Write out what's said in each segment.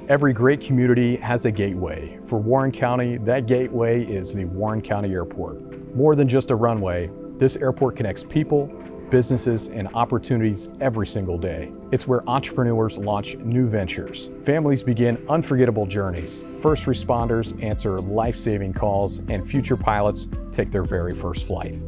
Every great community has a gateway. For Warren County, that gateway is the Warren County Airport. More than just a runway, this airport connects people, businesses, and opportunities every single day. It's where entrepreneurs launch new ventures. Families begin unforgettable journeys. First responders answer life-saving calls, and future pilots take their very first flight.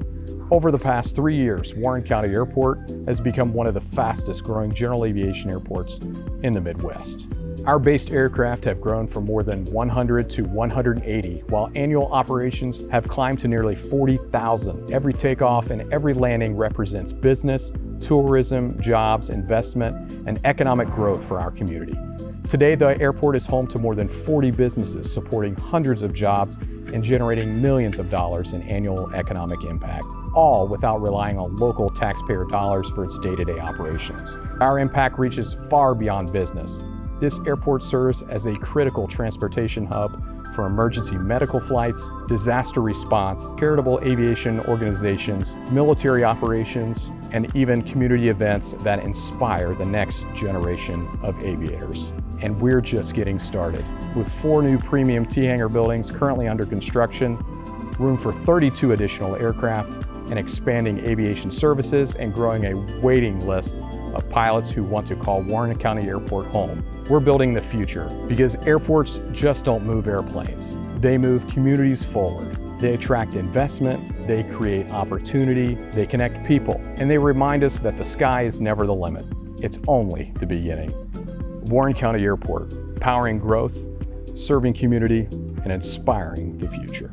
Over the past 3 years, Warren County Airport has become one of the fastest growing general aviation airports in the Midwest. Our based aircraft have grown from more than 100 to 180, while annual operations have climbed to nearly 40,000. Every takeoff and every landing represents business, tourism, jobs, investment, and economic growth for our community. Today, the airport is home to more than 40 businesses, supporting hundreds of jobs and generating millions of dollars in annual economic impact, all without relying on local taxpayer dollars for its day-to-day operations. Our impact reaches far beyond business. This airport serves as a critical transportation hub for emergency medical flights, disaster response, charitable aviation organizations, military operations, and even community events that inspire the next generation of aviators. And we're just getting started. With 4 new premium T-hangar buildings currently under construction, room for 32 additional aircraft, and expanding aviation services and growing a waiting list of pilots who want to call Warren County Airport home. We're building the future because airports just don't move airplanes. They move communities forward. They attract investment, they create opportunity, they connect people, and they remind us that the sky is never the limit. It's only the beginning. Warren County Airport, powering growth, serving community, and inspiring the future.